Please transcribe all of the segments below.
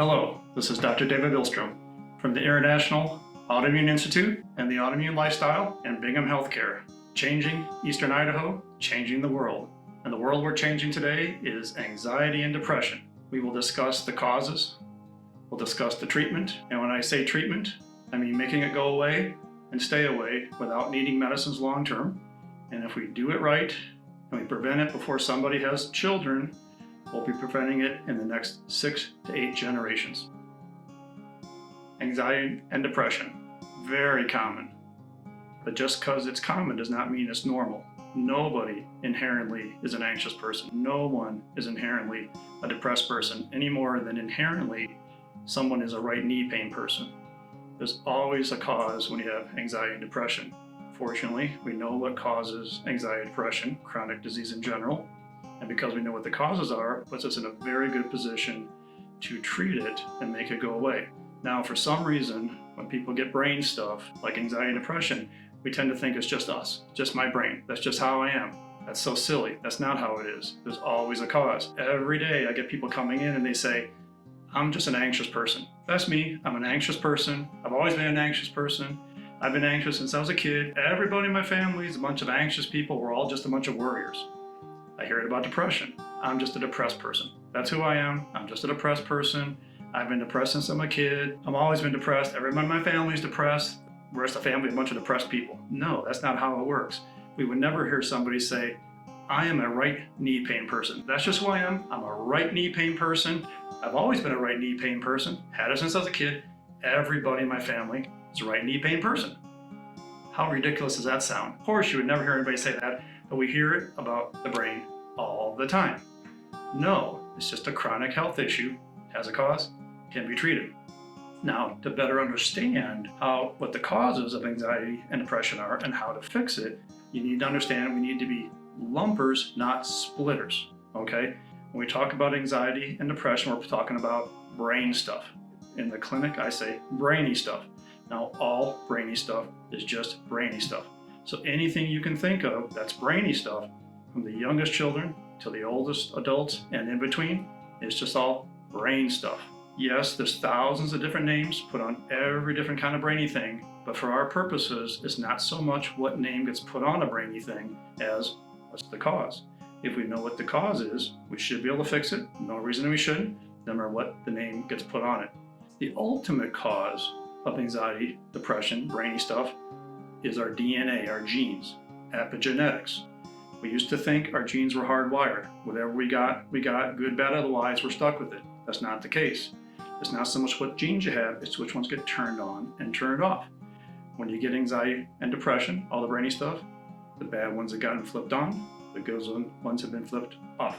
Hello, this is Dr. David Bilstrom from the International Autoimmune Institute and the Autoimmune Lifestyle and Bingham Healthcare. Changing Eastern Idaho, changing the world. And the world we're changing today is anxiety and depression. We will discuss the causes, we'll discuss the treatment, and when I say treatment, I mean making it go away and stay away without needing medicines long term. And if we do it right and we prevent it before somebody has children, we'll be preventing it in the next 6 to 8 generations. Anxiety and depression, very common. But just because it's common does not mean it's normal. Nobody inherently is an anxious person. No one is inherently a depressed person any more than inherently someone is a right knee pain person. There's always a cause when you have anxiety and depression. Fortunately, we know what causes anxiety and depression, chronic disease in general. And because we know what the causes are, puts us in a very good position to treat it and make it go away. Now, for some reason, when people get brain stuff like anxiety and depression, we tend to think it's just us, just my brain. That's just how I am. That's so silly. That's not how it is. There's always a cause. Every day I get people coming in and they say, I'm just an anxious person. That's me. I'm an anxious person. I've always been an anxious person. I've been anxious since I was a kid. Everybody in my family is a bunch of anxious people. We're all just a bunch of worriers. I hear it about depression. I'm just a depressed person. That's who I am. I'm just a depressed person. I've been depressed since I'm a kid. I've always been depressed. Everyone in my family is depressed. We're just a family of a bunch of depressed people. No, that's not how it works. We would never hear somebody say, I am a right knee pain person. That's just who I am. I'm a right knee pain person. I've always been a right knee pain person. Had it since I was a kid. Everybody in my family is a right knee pain person. How ridiculous does that sound? Of course, you would never hear anybody say that, but we hear it about the brain all the time. No, it's just a chronic health issue, has a cause, can be treated. Now, to better understand what the causes of anxiety and depression are and how to fix it, you need to understand we need to be lumpers, not splitters, okay? When we talk about anxiety and depression, we're talking about brain stuff. In the clinic, I say brainy stuff. Now, all brainy stuff is just brainy stuff. So anything you can think of that's brainy stuff, from the youngest children to the oldest adults and in between, it's just all brain stuff. Yes, there's thousands of different names put on every different kind of brainy thing, but for our purposes, it's not so much what name gets put on a brainy thing as what's the cause. If we know what the cause is, we should be able to fix it. No reason we shouldn't, no matter what the name gets put on it. The ultimate cause of anxiety, depression, brainy stuff is our DNA, our genes, epigenetics. We used to think our genes were hardwired. Whatever we got, good, bad, otherwise, we're stuck with it. That's not the case. It's not so much what genes you have, it's which ones get turned on and turned off. When you get anxiety and depression, all the brainy stuff, the bad ones have gotten flipped on, the good ones have been flipped off.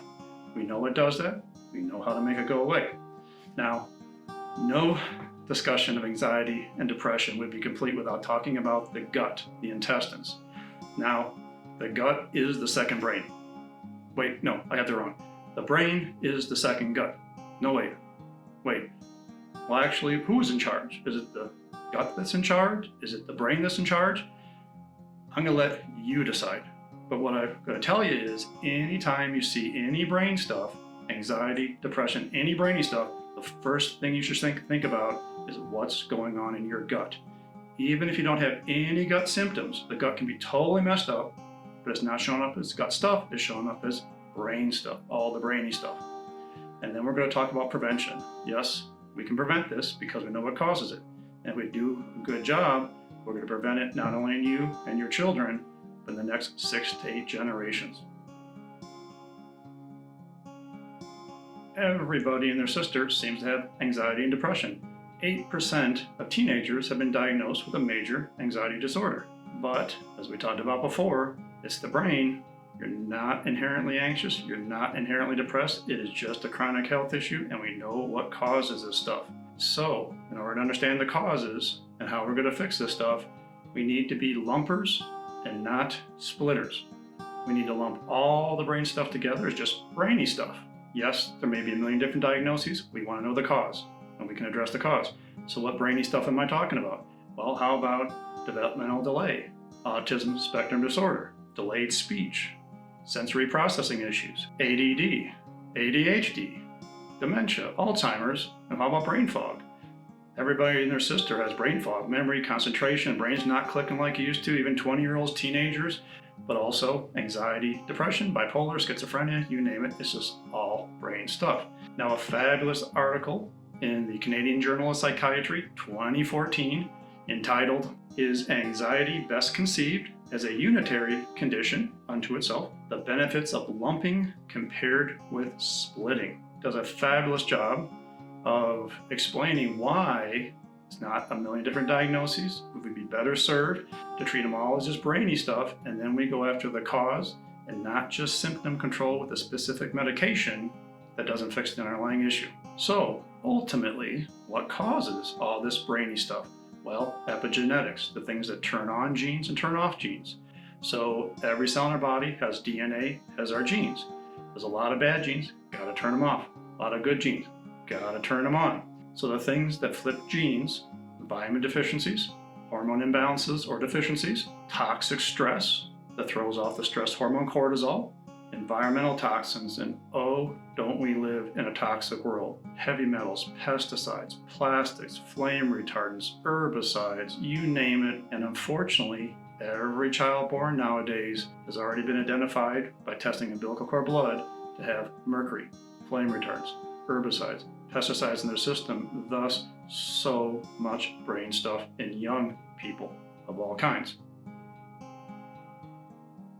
We know what does that. We know how to make it go away. Now, no discussion of anxiety and depression would be complete without talking about the gut, the intestines. Now, the gut is the second brain. Wait, no, I got that wrong. The brain is the second gut. No, wait. Well, actually, who's in charge? Is it the gut that's in charge? Is it the brain that's in charge? I'm gonna let you decide. But what I'm gonna tell you is, anytime you see any brain stuff, anxiety, depression, any brainy stuff, the first thing you should think about is what's going on in your gut. Even if you don't have any gut symptoms, the gut can be totally messed up, but it's not showing up as gut stuff, it's showing up as brain stuff, all the brainy stuff. And then we're going to talk about prevention. Yes, we can prevent this because we know what causes it. And if we do a good job, we're going to prevent it not only in you and your children, but in the next 6 to 8 generations. Everybody and their sister seems to have anxiety and depression. 8% of teenagers have been diagnosed with a major anxiety disorder. But, as we talked about before, it's the brain. You're not inherently anxious, you're not inherently depressed, it is just a chronic health issue, and we know what causes this stuff. So, in order to understand the causes and how we're going to fix this stuff, we need to be lumpers and not splitters. We need to lump all the brain stuff together as just brainy stuff. Yes, there may be a million different diagnoses, we want to know the cause, and we can address the cause. So what brainy stuff am I talking about? Well, how about developmental delay, autism spectrum disorder, delayed speech, sensory processing issues, ADD, ADHD, dementia, Alzheimer's, And how about brain fog? Everybody and their sister has brain fog, memory, concentration, brain's not clicking like it used to, even 20-year-olds, teenagers, but also anxiety, depression, bipolar, schizophrenia, you name it, it's just all brain stuff. Now, a fabulous article in the Canadian Journal of Psychiatry, 2014, entitled, "Is Anxiety Best Conceived as a Unitary Condition Unto Itself? The Benefits of Lumping Compared with Splitting," does a fabulous job of explaining why it's not a million different diagnoses. We would be better served to treat them all as just brainy stuff, and then we go after the cause and not just symptom control with a specific medication that doesn't fix the underlying issue. So ultimately, what causes all this brainy stuff? Well, epigenetics, the things that turn on genes and turn off genes. So every cell in our body has DNA, has our genes. There's a lot of bad genes, gotta turn them off. A lot of good genes, gotta turn them on. So the things that flip genes, vitamin deficiencies, hormone imbalances or deficiencies, toxic stress that throws off the stress hormone cortisol, environmental toxins, and oh, don't we live in a toxic world. Heavy metals, pesticides, plastics, flame retardants, herbicides, you name it. And unfortunately, every child born nowadays has already been identified by testing umbilical cord blood to have mercury, flame retardants, herbicides, pesticides in their system, thus so much brain stuff in young people of all kinds.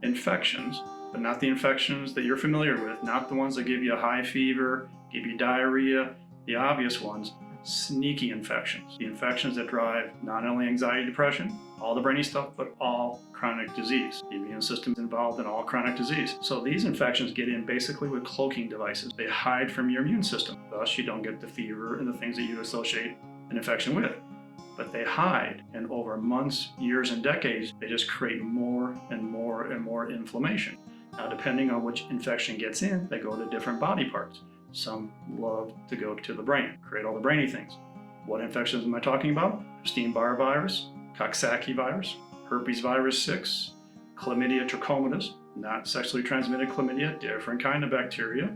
Infections, but not the infections that you're familiar with, not the ones that give you a high fever, give you diarrhea, the obvious ones, sneaky infections. The infections that drive not only anxiety, depression, all the brainy stuff, but all chronic disease. The immune system is involved in all chronic disease. So these infections get in basically with cloaking devices. They hide from your immune system. Thus, you don't get the fever and the things that you associate an infection with. But they hide, and over months, years, and decades, they just create more and more and more inflammation. Now, depending on which infection gets in, they go to different body parts. Some love to go to the brain, create all the brainy things. What infections am I talking about? Epstein-Barr virus, Coxsackie virus, herpes virus 6, chlamydia trachomatis, not sexually transmitted chlamydia, different kind of bacteria,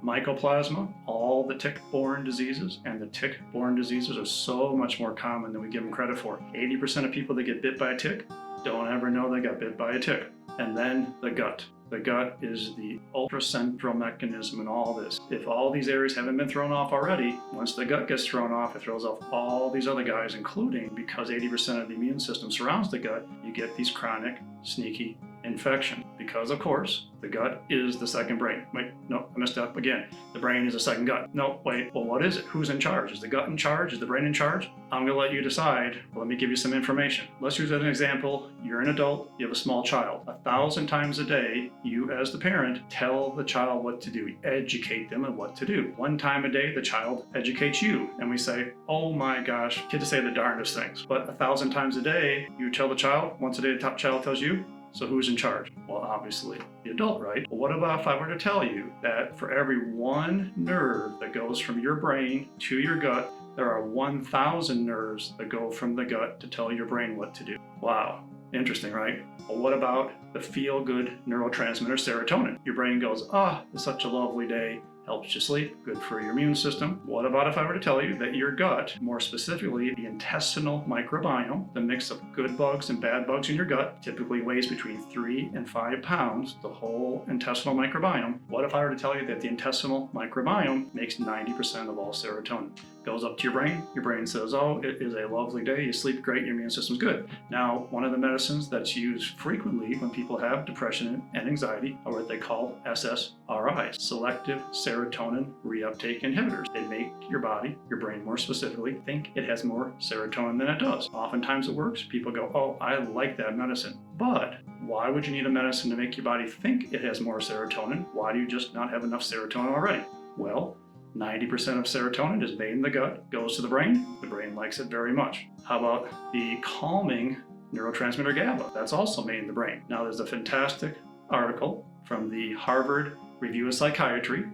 mycoplasma, all the tick-borne diseases, and the tick-borne diseases are so much more common than we give them credit for. 80% of people that get bit by a tick don't ever know they got bit by a tick. And then the gut. The gut is the ultracentral mechanism in all this. If all these areas haven't been thrown off already, once the gut gets thrown off, it throws off all these other guys, including, because 80% of the immune system surrounds the gut, you get these chronic, sneaky infection. Because, of course, the gut is the second brain. Wait, no, I messed up again. The brain is the second gut. No, wait, well, what is it? Who's in charge? Is the gut in charge? Is the brain in charge? I'm going to let you decide. Let me give you some information. Let's use as an example. You're an adult, you have a small child. 1,000 times a day, you as the parent tell the child what to do, educate them on what to do. One time a day, the child educates you, and we say, oh my gosh, kids say the darndest things. But 1,000 times a day, you tell the child, once a day the child tells you. So who's in charge? Well, obviously the adult, right? Well, what about if I were to tell you that for every one nerve that goes from your brain to your gut, there are 1,000 nerves that go from the gut to tell your brain what to do? Wow, interesting, right? Well, what about the feel-good neurotransmitter serotonin? Your brain goes, it's such a lovely day. Helps you sleep, good for your immune system. What about if I were to tell you that your gut, more specifically the intestinal microbiome, the mix of good bugs and bad bugs in your gut, typically weighs between 3 and 5 pounds, the whole intestinal microbiome. What if I were to tell you that the intestinal microbiome makes 90% of all serotonin? Goes up to your brain says, oh, it is a lovely day, you sleep great, your immune system's good. Now, one of the medicines that's used frequently when people have depression and anxiety are what they call SSRIs, selective serotonin reuptake inhibitors. They make your body, your brain more specifically, think it has more serotonin than it does. Oftentimes it works. People go, oh, I like that medicine. But why would you need a medicine to make your body think it has more serotonin? Why do you just not have enough serotonin already? Well, 90% of serotonin is made in the gut, goes to the brain likes it very much. How about the calming neurotransmitter GABA? That's also made in the brain. Now, there's a fantastic article from the Harvard Review of Psychiatry,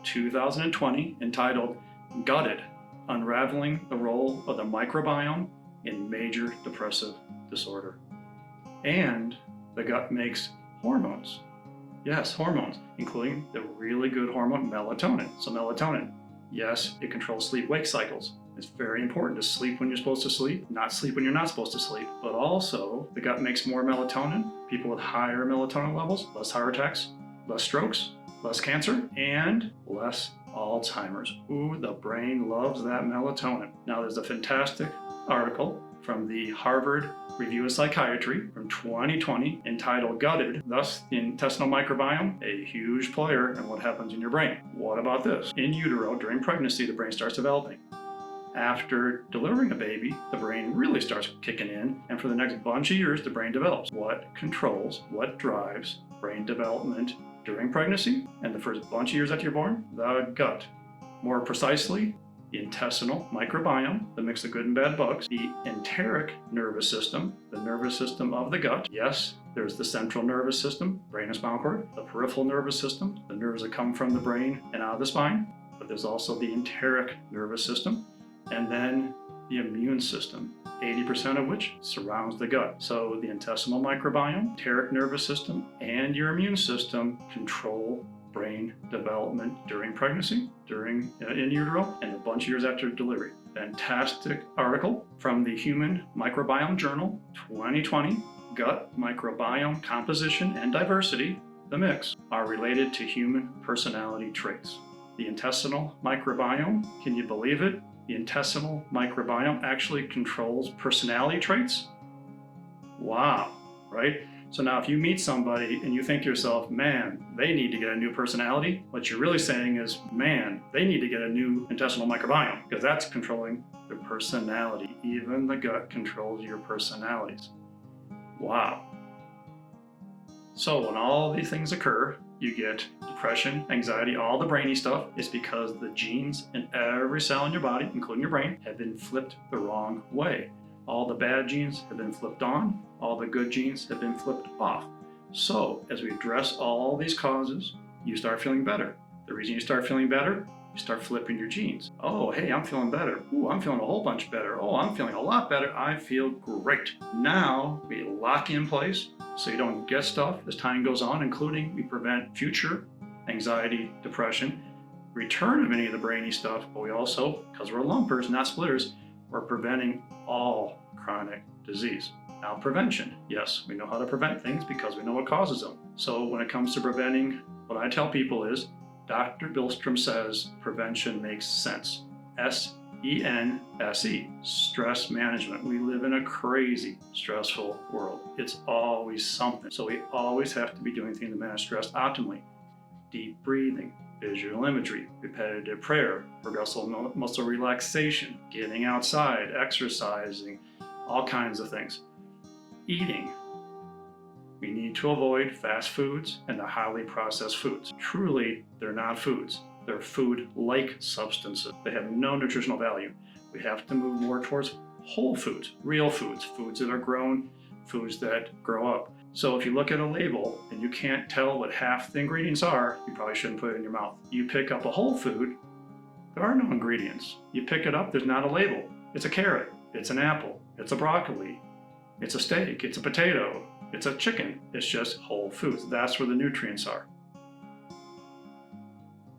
2020, entitled Gutted: Unraveling the Role of the Microbiome in Major Depressive Disorder. And the gut makes hormones. Yes, hormones, including the really good hormone melatonin. So melatonin, Yes, it controls sleep-wake cycles. It's very important to sleep when you're supposed to sleep, not sleep when you're not supposed to sleep. But also, the gut makes more melatonin. People with higher melatonin levels, less heart attacks, less strokes, less cancer, and less Alzheimer's. Ooh, the brain loves that melatonin. Now, there's a fantastic article from the Harvard Review of Psychiatry from 2020 entitled Gutted, thus the intestinal microbiome, a huge player in what happens in your brain. What about this? In utero, during pregnancy, the brain starts developing. After delivering a baby, the brain really starts kicking in, and for the next bunch of years, the brain develops. What controls, what drives brain development during pregnancy and the first bunch of years after you're born? The gut. More precisely, the intestinal microbiome, the mix of good and bad bugs, the enteric nervous system, the nervous system of the gut. Yes, there's the central nervous system, brain and spinal cord, the peripheral nervous system, the nerves that come from the brain and out of the spine, but there's also the enteric nervous system, and then the immune system, 80% of which surrounds the gut. So the intestinal microbiome, enteric nervous system, and your immune system control brain development during pregnancy, in utero, and a bunch of years after delivery. Fantastic article from the Human Microbiome Journal, 2020. Gut microbiome composition and diversity, the mix, are related to human personality traits. The intestinal microbiome, can you believe it? The intestinal microbiome actually controls personality traits? Wow, right? So now if you meet somebody and you think to yourself, man, they need to get a new personality, what you're really saying is, man, they need to get a new intestinal microbiome, because that's controlling their personality. Even the gut controls your personalities. Wow. So when all these things occur, you get depression, anxiety, all the brainy stuff. It's because the genes in every cell in your body, including your brain, have been flipped the wrong way. All the bad genes have been flipped on, all the good genes have been flipped off. So as we address all these causes, you start feeling better. The reason you start feeling better, you start flipping your genes. Oh, hey, I'm feeling better. Ooh, I'm feeling a whole bunch better. Oh, I'm feeling a lot better. I feel great. Now we lock you in place so you don't get stuff as time goes on, including we prevent future anxiety, depression, return of any of the brainy stuff, but we also, because we're lumpers, not splitters, we're preventing all chronic disease. Now, prevention. Yes, we know how to prevent things because we know what causes them. So when it comes to preventing, what I tell people is, Dr. Bilstrom says prevention makes sense. S-E-N-S-E, stress management. We live in a crazy, stressful world. It's always something. So we always have to be doing things to manage stress optimally. Deep breathing, visual imagery, repetitive prayer, progressive muscle relaxation, getting outside, exercising, all kinds of things. Eating. We need to avoid fast foods and the highly processed foods. Truly, they're not foods. They're food-like substances. They have no nutritional value. We have to move more towards whole foods, real foods, foods that are grown, foods that grow up. So if you look at a label and you can't tell what half the ingredients are, you probably shouldn't put it in your mouth. You pick up a whole food, there are no ingredients. You pick it up, there's not a label. It's a carrot, it's an apple, it's a broccoli, it's a steak, it's a potato, it's a chicken. It's just whole foods. That's where the nutrients are.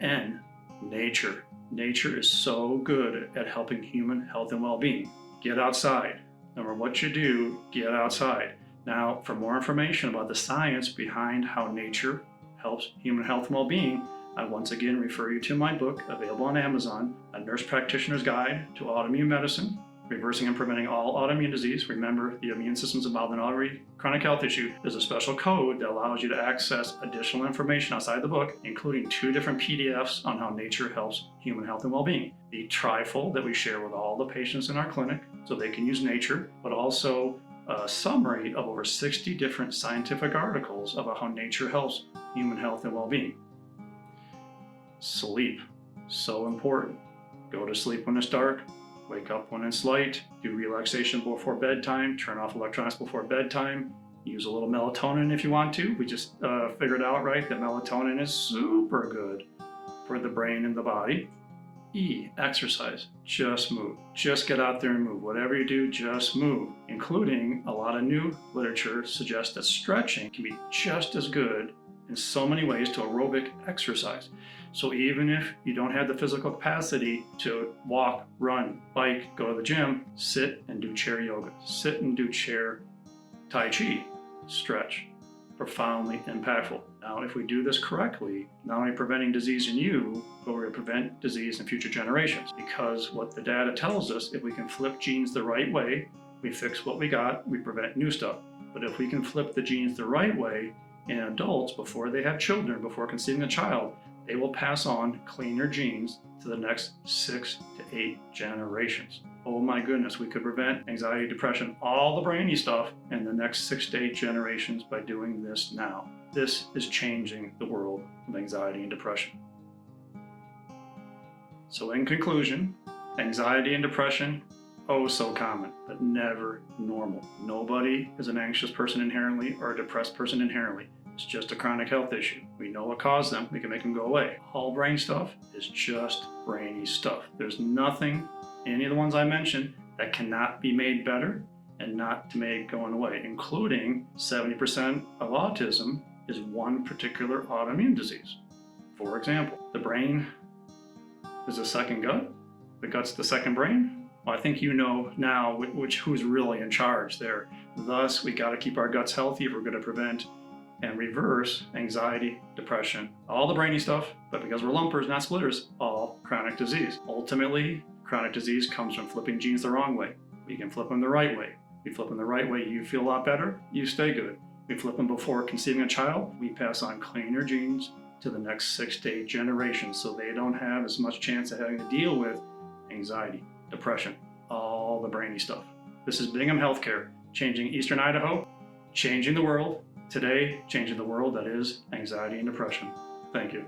And nature. Nature is so good at helping human health and well-being. Get outside. No matter what you do, get outside. Now, for more information about the science behind how nature helps human health and well-being, I once again refer you to my book, available on Amazon, A Nurse Practitioner's Guide to Autoimmune Medicine, Reversing and Preventing All Autoimmune Disease. Remember, the immune system's involved in every chronic health issue. There's a special code that allows you to access additional information outside the book, including 2 different PDFs on how nature helps human health and well-being. The trifold that we share with all the patients in our clinic so they can use nature, but also a summary of over 60 different scientific articles about how nature helps human health and well-being. Sleep, so important. Go to sleep when it's dark, wake up when it's light, do relaxation before bedtime, turn off electronics before bedtime, use a little melatonin if you want to. We just figured out, right, that melatonin is super good for the brain and the body. E, exercise. Just move. Just get out there and move. Whatever you do, just move. Including a lot of new literature suggests that stretching can be just as good in so many ways to aerobic exercise. So even if you don't have the physical capacity to walk, run, bike, go to the gym, sit and do chair yoga, sit and do chair Tai Chi, stretch. Profoundly impactful. Now, if we do this correctly, not only preventing disease in you, but we're going to prevent disease in future generations. Because what the data tells us, if we can flip genes the right way, we fix what we got, we prevent new stuff. But if we can flip the genes the right way in adults before they have children, before conceiving a child, they will pass on cleaner genes to the next 6 to 8 generations. Oh my goodness, we could prevent anxiety, depression, all the brainy stuff in the next 6 to 8 generations by doing this now. This is changing the world of anxiety and depression. So in conclusion, anxiety and depression, oh so common, but never normal. Nobody is an anxious person inherently or a depressed person inherently. It's just a chronic health issue. We know what caused them. We can make them go away. All brain stuff is just brainy stuff. There's nothing, any of the ones I mentioned, that cannot be made better and not to make going away, including 70% of autism is one particular autoimmune disease. For example, the brain is the second gut. The gut's the second brain. Well, I think you know now who's really in charge there. Thus, we got to keep our guts healthy if we're going to prevent and reverse anxiety, depression, all the brainy stuff, but because we're lumpers, not splitters, all chronic disease. Ultimately, chronic disease comes from flipping genes the wrong way. We can flip them the right way. We flip them the right way, you feel a lot better, you stay good. We flip them before conceiving a child, we pass on cleaner genes to the next 6 to 8 generations so they don't have as much chance of having to deal with anxiety, depression, all the brainy stuff. This is Bingham Healthcare, changing Eastern Idaho, changing the world. Today, changing the world, that is anxiety and depression. Thank you.